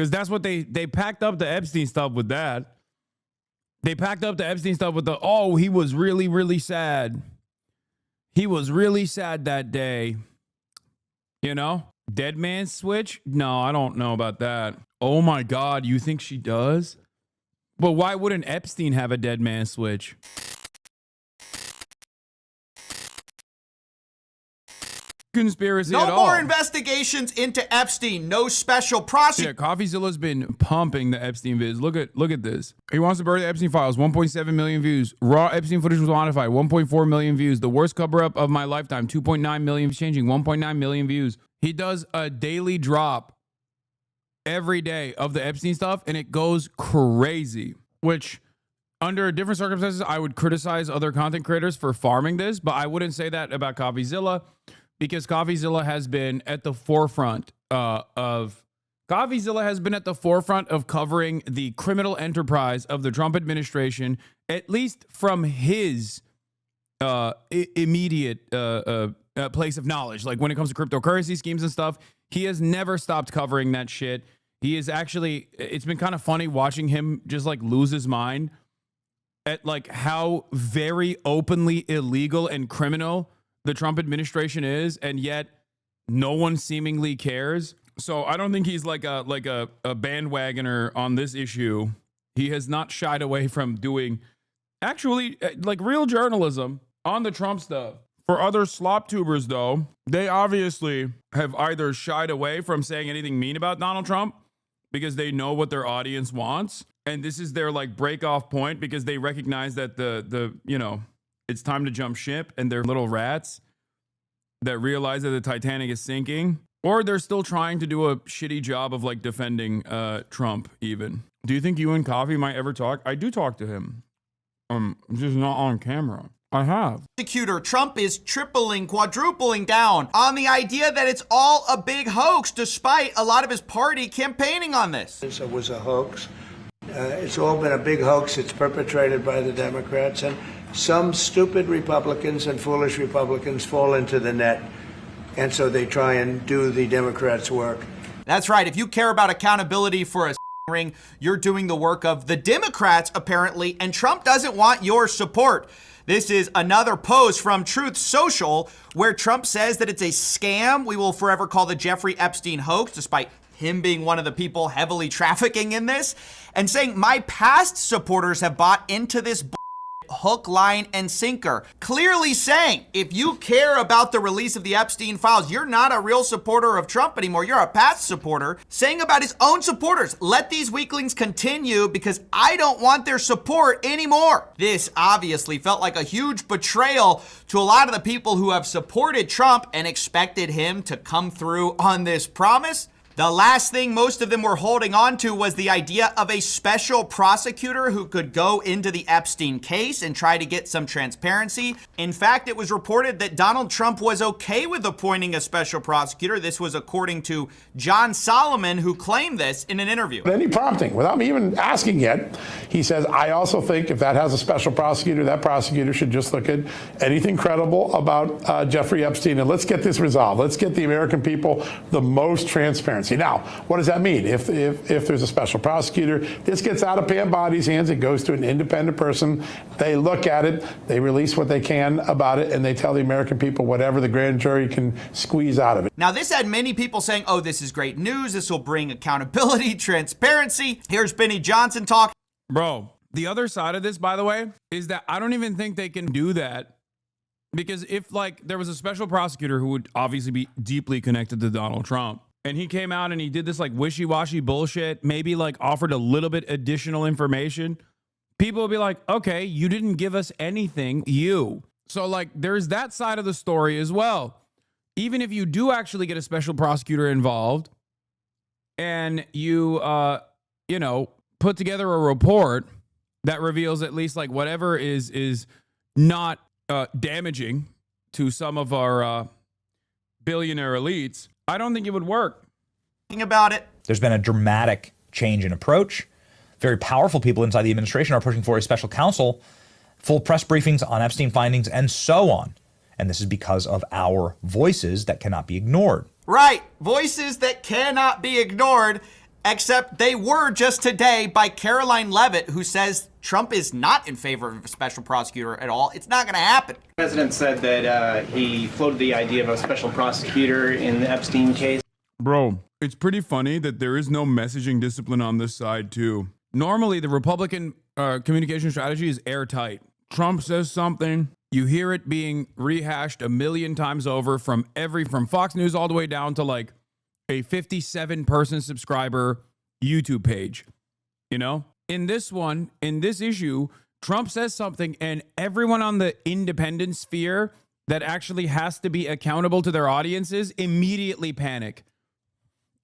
Because that's what they packed up the Epstein stuff with that. They packed up the Epstein stuff with oh, he was really, really sad. He was really sad that day. You know? Dead man switch? No, I don't know about that. Oh my God, you think she does? But why wouldn't Epstein have a dead man switch? Conspiracy no at all. more investigations into Epstein. No special prosecutor. Yeah, Coffeezilla's been pumping the Epstein vids. Look at this. He wants to bury the Epstein files. 1.7 million views. Raw Epstein footage was modified. 1.4 million views. The worst cover-up of my lifetime. 2.9 million changing. 1.9 million views. He does a daily drop every day of the Epstein stuff, and it goes crazy. Which, under different circumstances, I would criticize other content creators for farming this, but I wouldn't say that about Coffeezilla. Because Coffeezilla has been at the forefront of covering the criminal enterprise of the Trump administration, at least from his immediate place of knowledge. Like when it comes to cryptocurrency schemes and stuff, he has never stopped covering that shit. He is actually, it's been kind of funny watching him just like lose his mind at like how very openly illegal and criminal the Trump administration is, and yet no one seemingly cares. So I don't think he's like a bandwagoner on this issue. He has not shied away from doing actually like real journalism on the Trump stuff. For other slop tubers, though, they obviously have either shied away from saying anything mean about Donald Trump because they know what their audience wants, and this is their like break off point because they recognize that the you know, it's time to jump ship, and they're little rats that realize that the Titanic is sinking, or they're still trying to do a shitty job of like defending Trump even. Do you think you and Coffee might ever talk? I do talk to him. Just not on camera. I have. Prosecutor Trump is tripling, quadrupling down on the idea that it's all a big hoax, despite a lot of his party campaigning on this. It was a hoax. It's all been a big hoax. It's perpetrated by the Democrats, and some stupid Republicans and foolish Republicans fall into the net, and so they try and do the Democrats' work. That's right. If you care about accountability for a ring, you're doing the work of the Democrats, apparently, and Trump doesn't want your support. This is another post from Truth Social where Trump says that it's a scam. We will forever call the Jeffrey Epstein hoax, despite him being one of the people heavily trafficking in this, and saying my past supporters have bought into this hook, line, and sinker. Clearly saying, if you care about the release of the Epstein files, you're not a real supporter of Trump anymore. You're a past supporter. Saying about his own supporters, let these weaklings continue because I don't want their support anymore. This obviously felt like a huge betrayal to a lot of the people who have supported Trump and expected him to come through on this promise. The last thing most of them were holding on to was the idea of a special prosecutor who could go into the Epstein case and try to get some transparency. In fact, it was reported that Donald Trump was okay with appointing a special prosecutor. This was according to John Solomon, who claimed this in an interview. Any prompting, without me even asking yet, he says, I also think if that has a special prosecutor, that prosecutor should just look at anything credible about Jeffrey Epstein, and let's get this resolved. Let's get the American people the most transparency. Now, what does that mean? If there's a special prosecutor, this gets out of Pam Body's hands, it goes to an independent person. They look at it, they release what they can about it, and they tell the American people whatever the grand jury can squeeze out of it. Now, this had many people saying, oh, this is great news. This will bring accountability, transparency. Here's Benny Johnson talking. Bro, the other side of this, by the way, is that I don't even think they can do that. Because if, like, there was a special prosecutor who would obviously be deeply connected to Donald Trump, and he came out and he did this like wishy-washy bullshit, maybe like offered a little bit additional information, people would be like, okay, you didn't give us anything, you. So like there's that side of the story as well. Even if you do actually get a special prosecutor involved and you, you know, put together a report that reveals at least like whatever is not damaging to some of our billionaire elites, I don't think it would work. About it. There's been a dramatic change in approach. Very powerful people inside the administration are pushing for a special counsel, full press briefings on Epstein findings, and so on. And this is because of our voices that cannot be ignored. Right. Voices that cannot be ignored. Except they were just today by Caroline Leavitt, who says Trump is not in favor of a special prosecutor at all. It's not going to happen. The president said that he floated the idea of a special prosecutor in the Epstein case. Bro, it's pretty funny that there is no messaging discipline on this side, too. Normally, the Republican communication strategy is airtight. Trump says something, you hear it being rehashed a million times over from Fox News all the way down to like a 57-person subscriber YouTube page. You know, in this issue, Trump says something and everyone on the independent sphere that actually has to be accountable to their audiences immediately panic.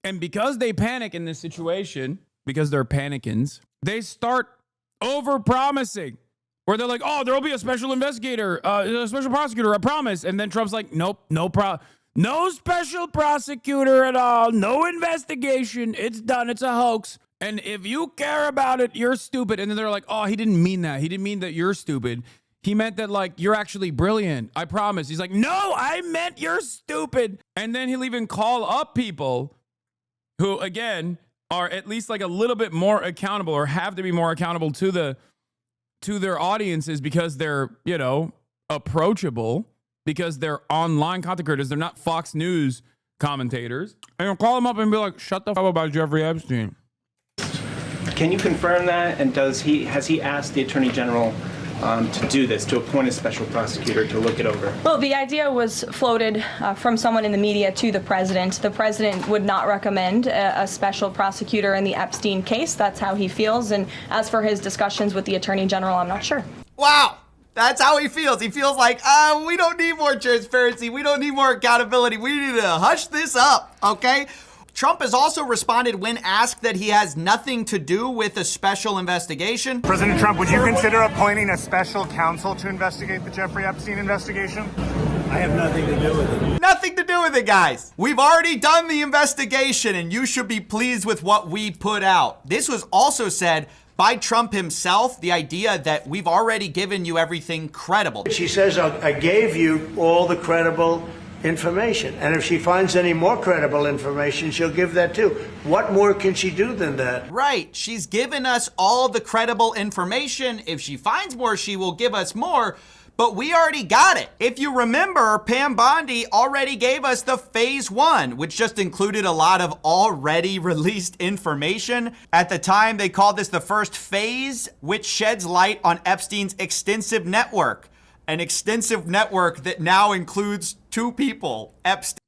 And because they panic in this situation, because they're panicins, they start over-promising. Where they're like, oh, there'll be a special investigator, a special prosecutor, I promise. And then Trump's like, nope, no special prosecutor at all, no investigation, it's done, it's a hoax. And if you care about it, you're stupid. And then they're like, oh, he didn't mean that. He didn't mean that you're stupid. He meant that, like, you're actually brilliant. I promise. He's like, no, I meant you're stupid. And then he'll even call up people who, again, are at least like a little bit more accountable or have to be more accountable to their audiences because they're, you know, approachable, because they're online content creators. They're not Fox News commentators. And you'll call them up and be like, shut the fuck up about Jeffrey Epstein. Can you confirm that? And has he asked the Attorney General to do this, to appoint a special prosecutor to look it over? Well, the idea was floated from someone in the media to the president. The president would not recommend a special prosecutor in the Epstein case. That's how he feels. And as for his discussions with the Attorney General, I'm not sure. Wow. That's how he feels. He feels like, we don't need more transparency. We don't need more accountability. We need to hush this up, okay? Trump has also responded when asked that he has nothing to do with a special investigation. President Trump, would you consider appointing a special counsel to investigate the Jeffrey Epstein investigation? I have nothing to do with it. Nothing to do with it, guys. We've already done the investigation, and you should be pleased with what we put out. This was also said by Trump himself, the idea that we've already given you everything credible. She says, I gave you all the credible information. And if she finds any more credible information, she'll give that too. What more can she do than that? Right. She's given us all the credible information. If she finds more, she will give us more. But we already got it. If you remember, Pam Bondi already gave us the phase 1, which just included a lot of already released information. At the time, they called this the first phase, which sheds light on Epstein's extensive network. An extensive network that now includes 2 people, Epstein.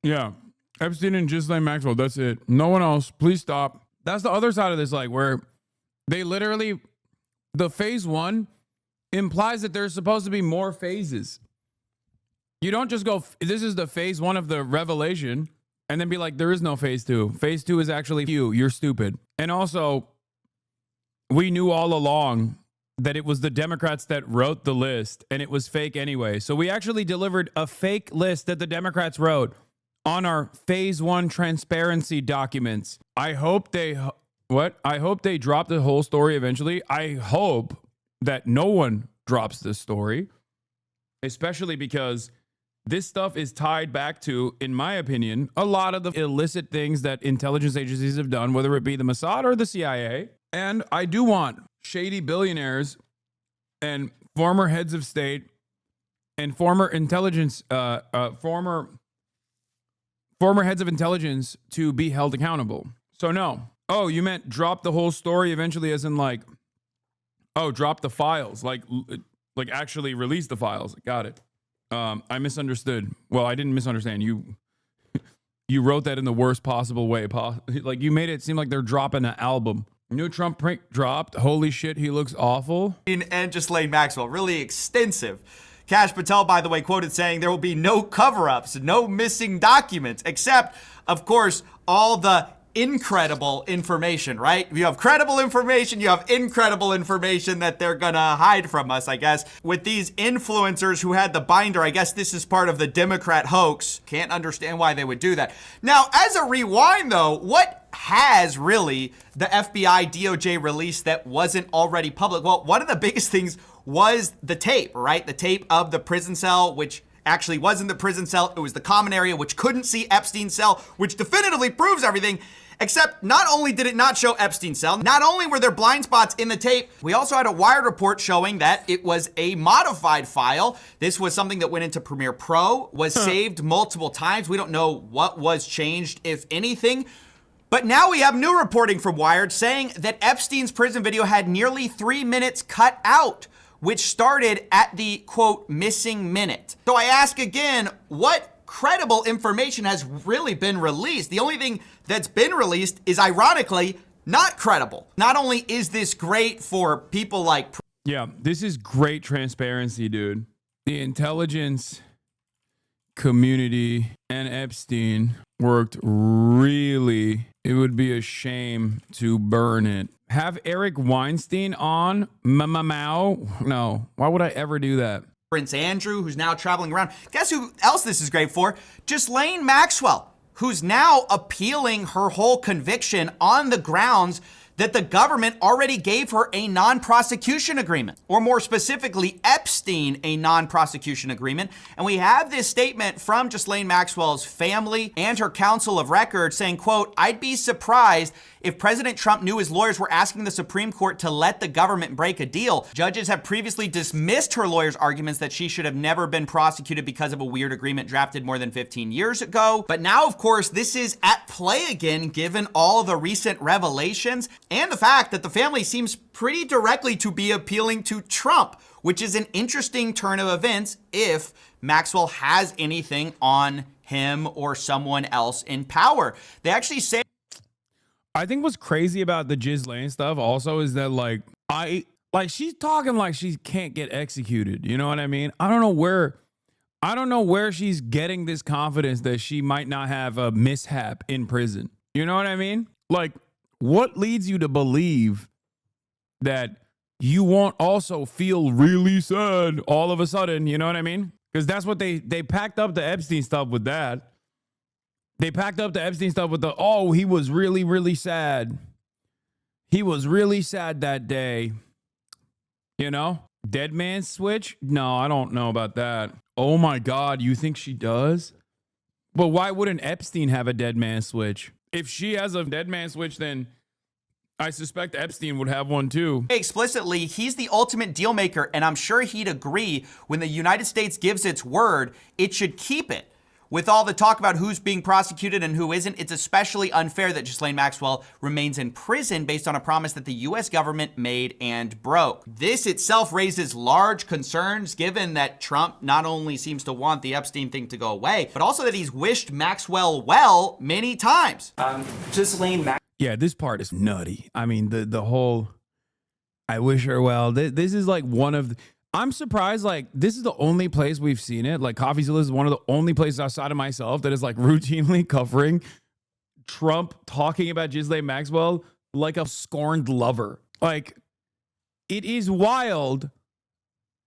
Yeah, Epstein and Ghislaine Maxwell, that's it. No one else. Please stop. That's the other side of this, like, where they literally, the phase 1 implies that there's supposed to be more phases. You don't just go, this is the phase 1 of the revelation, and then be like, there is no phase 2. Phase 2 is actually you. You're stupid. And also, we knew all along that it was the Democrats that wrote the list, and it was fake anyway. So we actually delivered a fake list that the Democrats wrote on our phase 1 transparency documents. I hope they drop the whole story eventually. I hope that no one drops this story, especially because this stuff is tied back to, in my opinion, a lot of the illicit things that intelligence agencies have done, whether it be the Mossad or the CIA. And I do want shady billionaires and former heads of state and former intelligence, former heads of intelligence to be held accountable. So no. Oh, you meant drop the whole story eventually, as in like, oh, drop the files, like actually release the files. Got it. I misunderstood. Well, I didn't misunderstand. You wrote that in the worst possible way. Like, you made it seem like they're dropping an album. New Trump prank dropped. Holy shit, he looks awful. And Ghislaine Maxwell, really extensive. Kash Patel, by the way, quoted saying there will be no cover-ups, no missing documents, except, of course, all the incredible information, right? You have credible information, you have incredible information that they're gonna hide from us, I guess. With these influencers who had the binder, I guess this is part of the Democrat hoax. Can't understand why they would do that. Now, as a rewind though, what has really the FBI DOJ released that wasn't already public? Well, one of the biggest things was the tape, right? The tape of the prison cell, which actually wasn't the prison cell. It was the common area, which couldn't see Epstein's cell, which definitively proves everything. Except not only did it not show Epstein's cell, not only were there blind spots in the tape, we also had a Wired report showing that it was a modified file. This was something that went into Premiere Pro, was saved multiple times. We don't know what was changed, if anything. But now we have new reporting from Wired saying that Epstein's prison video had nearly 3 minutes cut out, which started at the, quote, missing minute. So I ask again, what credible information has really been released? The only thing that's been released is, ironically, not credible. Not only is this great for people like... Yeah, this is great transparency, dude. The intelligence community and Epstein worked really... It would be a shame to burn it. Have Eric Weinstein on? No. Why would I ever do that? Prince Andrew, who's now traveling around. Guess who else this is great for? Ghislaine Maxwell, who's now appealing her whole conviction on the grounds that the government already gave her a non-prosecution agreement, or more specifically, Epstein a non-prosecution agreement. And we have this statement from Ghislaine Maxwell's family and her counsel of record saying, quote, "I'd be surprised if President Trump knew his lawyers were asking the Supreme Court to let the government break a deal. Judges have previously dismissed her lawyers' arguments that she should have never been prosecuted because of a weird agreement drafted more than 15 years ago. But now, of course, this is at play again, given all the recent revelations and the fact that the family seems pretty directly to be appealing to Trump, which is an interesting turn of events if Maxwell has anything on him or someone else in power. They actually say... I think what's crazy about the Ghislaine stuff also is that she's talking like she can't get executed. You know what I mean? I don't know where she's getting this confidence that she might not have a mishap in prison. You know what I mean? Like, what leads you to believe that you won't also feel really sad all of a sudden? You know what I mean? Because that's what they packed up the Epstein stuff with that. They packed up the Epstein stuff with he was really, really sad. He was really sad that day. You know? Dead man switch? No, I don't know about that. Oh my God, you think she does? But why wouldn't Epstein have a dead man switch? If she has a dead man switch, then I suspect Epstein would have one too. Explicitly, he's the ultimate deal maker, and I'm sure he'd agree when the United States gives its word, it should keep it. With all the talk about who's being prosecuted and who isn't, it's especially unfair that Ghislaine Maxwell remains in prison based on a promise that the U.S. government made and broke. This itself raises large concerns, given that Trump not only seems to want the Epstein thing to go away, but also that he's wished Maxwell well many times. Yeah, this part is nutty. I mean, the whole, I wish her well. This is like one of the... I'm surprised, like, this is the only place we've seen it. Like, Coffeezilla is one of the only places outside of myself that is, like, routinely covering Trump talking about Ghislaine Maxwell like a scorned lover. Like, it is wild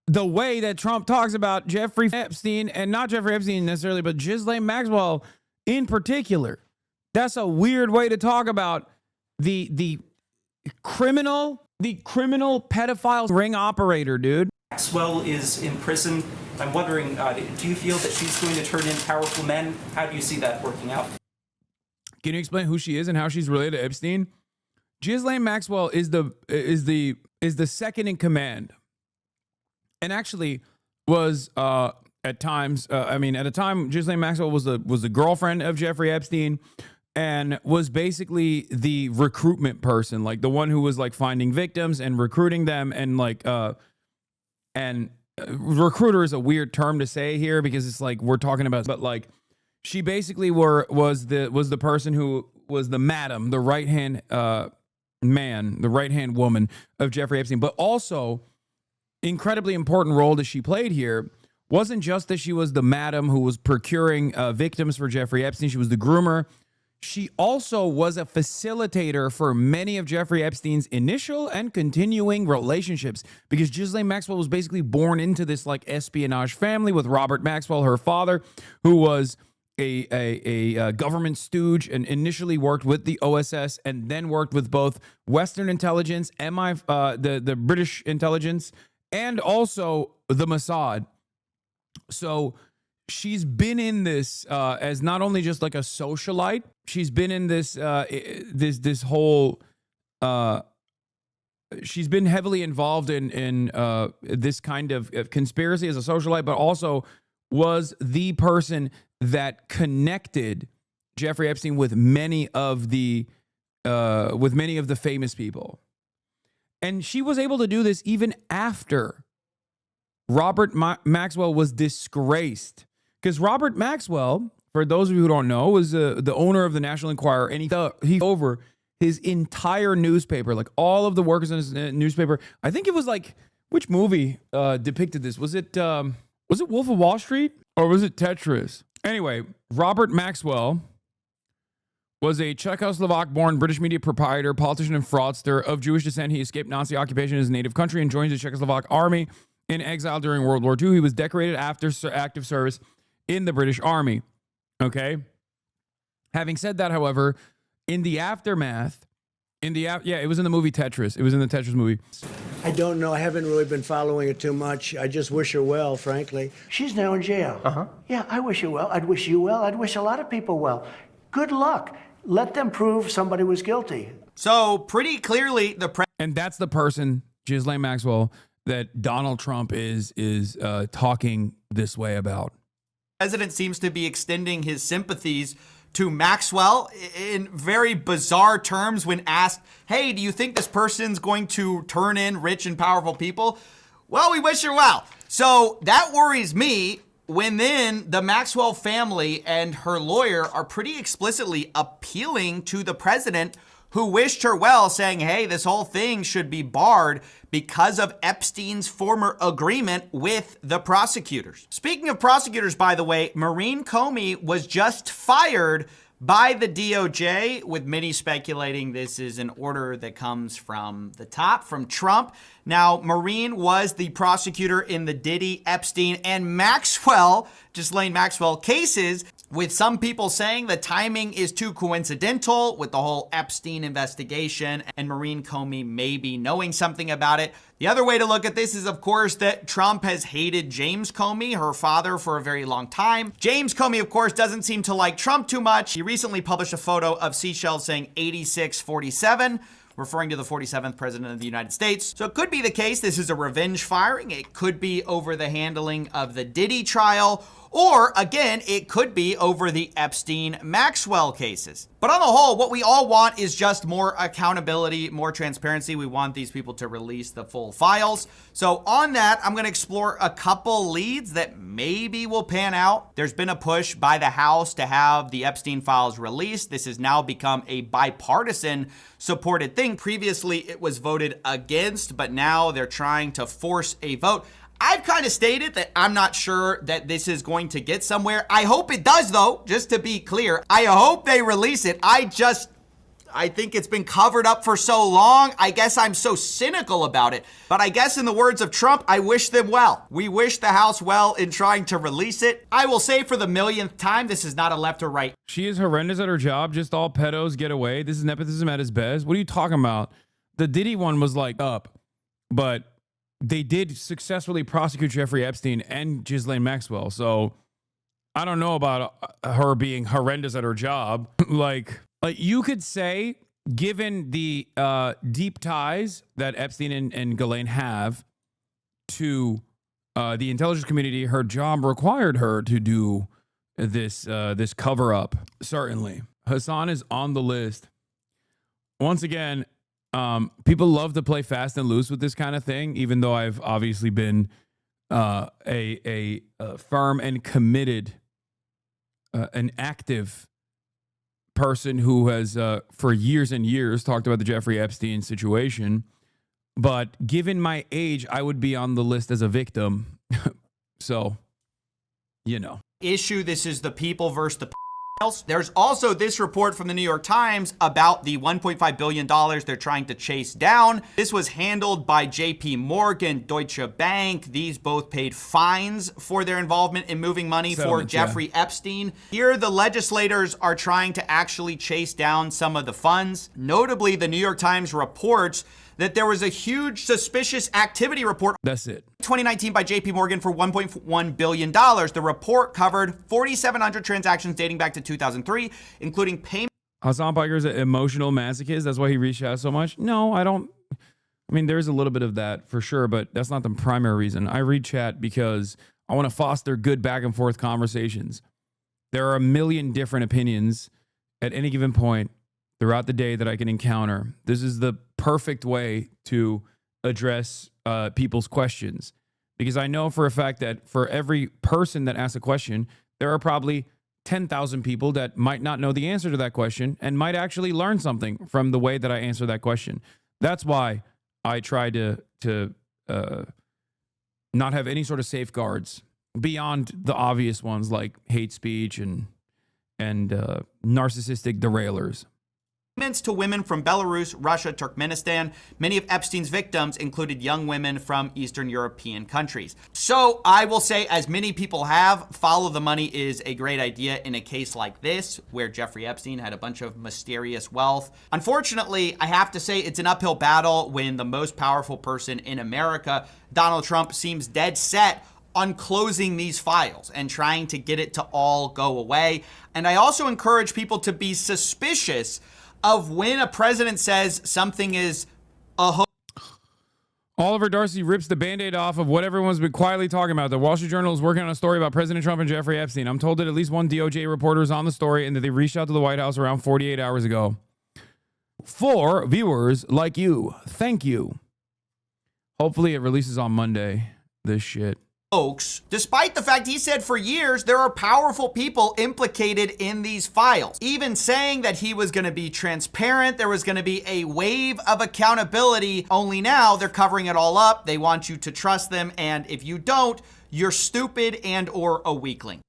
the way that Trump talks about Jeffrey Epstein, and not Jeffrey Epstein necessarily, but Ghislaine Maxwell in particular. That's a weird way to talk about the criminal pedophile ring operator, dude. Maxwell is in prison. I'm wondering, do you feel that she's going to turn in powerful men? How do you see that working out? Can you explain who she is and how she's related to Epstein? Ghislaine Maxwell is the second in command, and actually was at times. At a time, Ghislaine Maxwell was the girlfriend of Jeffrey Epstein, and was basically the recruitment person, like the one who was like finding victims and recruiting them, and recruiter is a weird term to say here because it's like we're talking about, but like she basically was the person who was the madam, the right hand man, the right hand woman of Jeffrey Epstein. But also, incredibly important role that she played here wasn't just that she was the madam who was procuring victims for Jeffrey Epstein. She was the groomer. She also was a facilitator for many of Jeffrey Epstein's initial and continuing relationships, because Ghislaine Maxwell was basically born into this like espionage family with Robert Maxwell, her father, who was a government stooge and initially worked with the OSS and then worked with both Western intelligence, the British intelligence, and also the Mossad. So she's been in this as not only just like a socialite, she's been in this this whole she's been heavily involved in this kind of conspiracy as a socialite, but also was the person that connected Jeffrey Epstein with many of the famous people. And she was able to do this even after Robert Maxwell was disgraced. Because Robert Maxwell, for those of you who don't know, was the owner of the National Enquirer, and he over his entire newspaper, like all of the workers in his newspaper. I think it was like, which movie depicted this? Was it Wolf of Wall Street or was it Tetris? Anyway, Robert Maxwell was a Czechoslovak-born British media proprietor, politician, and fraudster of Jewish descent. He escaped Nazi occupation in his native country and joined the Czechoslovak army in exile during World War II. He was decorated after active service in the British Army. Okay? Having said that, however, in the aftermath, it was in the movie Tetris. It was in the Tetris movie. I don't know. I haven't really been following it too much. I just wish her well, frankly. She's now in jail. Uh-huh. Yeah, I wish her well. I'd wish you well. I'd wish a lot of people well. Good luck. Let them prove somebody was guilty. So pretty clearly, and that's the person, Ghislaine Maxwell, that Donald Trump is talking this way about. The president seems to be extending his sympathies to Maxwell in very bizarre terms when asked, hey, do you think this person's going to turn in rich and powerful people? Well, we wish her well. So that worries me when then the Maxwell family and her lawyer are pretty explicitly appealing to the president, who wished her well, saying, hey, this whole thing should be barred because of Epstein's former agreement with the prosecutors. Speaking of prosecutors, by the way, Maureen Comey was just fired by the DOJ, with many speculating this is an order that comes from the top, from Trump. Now, Maureen was the prosecutor in the Diddy, Epstein, and Maxwell, Ghislaine Maxwell cases, with some people saying the timing is too coincidental with the whole Epstein investigation and Maureen Comey maybe knowing something about it. The other way to look at this is, of course, that Trump has hated James Comey, her father, for a very long time. James Comey, of course, doesn't seem to like Trump too much. He recently published a photo of Seychelles saying 8647, referring to the 47th president of the United States. So it could be the case this is a revenge firing. It could be over the handling of the Diddy trial. Or, again, it could be over the Epstein-Maxwell cases. But on the whole, what we all want is just more accountability, more transparency. We want these people to release the full files. So on that, I'm going to explore a couple leads that maybe will pan out. There's been a push by the House to have the Epstein files released. This has now become a bipartisan supported thing. Previously, it was voted against, but now they're trying to force a vote. I've kind of stated that I'm not sure that this is going to get somewhere. I hope it does, though, just to be clear. I hope they release it. I think it's been covered up for so long. I guess I'm so cynical about it. But I guess in the words of Trump, I wish them well. We wish the House well in trying to release it. I will say for the millionth time, this is not a left or right. She is horrendous at her job. Just all pedos get away. This is nepotism at its best. What are you talking about? The Diddy one was like up, but they did successfully prosecute Jeffrey Epstein and Ghislaine Maxwell. So I don't know about her being horrendous at her job. Like you could say, given the deep ties that Epstein and Ghislaine have to the intelligence community, her job required her to do this cover up. Certainly, Hasan is on the list. Once again, people love to play fast and loose with this kind of thing, even though I've obviously been a firm and committed, an active person who has for years and years talked about the Jeffrey Epstein situation. But given my age, I would be on the list as a victim. So, you know. Issue, this is the people versus the There's also this report from the New York Times about the $1.5 billion they're trying to chase down. This was handled by JP Morgan, Deutsche Bank. These both paid fines for their involvement in moving money for Jeffrey Epstein. Here, the legislators are trying to actually chase down some of the funds. Notably, the New York Times reports that there was a huge suspicious activity report. That's it. 2019 by JP Morgan for $1.1 billion. The report covered 4,700 transactions dating back to 2003, including payments Hasan Piker's an emotional masochist. That's why he reached out so much. No, I don't. I mean, there's a little bit of that for sure, but that's not the primary reason. I read chat because I want to foster good back and forth conversations. There are a million different opinions at any given point throughout the day that I can encounter. This is the perfect way to address people's questions, because I know for a fact that for every person that asks a question, there are probably 10,000 people that might not know the answer to that question and might actually learn something from the way that I answer that question. That's why I try to not have any sort of safeguards beyond the obvious ones like hate speech and narcissistic derailers. Payments to women from Belarus, Russia, Turkmenistan. Many of Epstein's victims included young women from Eastern European countries. So I will say, as many people have, follow the money is a great idea in a case like this, where Jeffrey Epstein had a bunch of mysterious wealth. Unfortunately, I have to say it's an uphill battle when the most powerful person in America, Donald Trump, seems dead set on closing these files and trying to get it to all go away. And I also encourage people to be suspicious of when a president says something is a hoax. Oliver Darcy rips the Band-Aid off of what everyone's been quietly talking about. The Wall Street Journal is working on a story about President Trump and Jeffrey Epstein. I'm told that at least one DOJ reporter is on the story and that they reached out to the White House around 48 hours ago. For viewers like you, thank you. Hopefully it releases on Monday, this shit. Hoax, despite the fact he said for years there are powerful people implicated in these files, even saying that he was going to be transparent, there was going to be a wave of accountability. Only now they're covering it all up. They want you to trust them, and if you don't, you're stupid and or a weakling.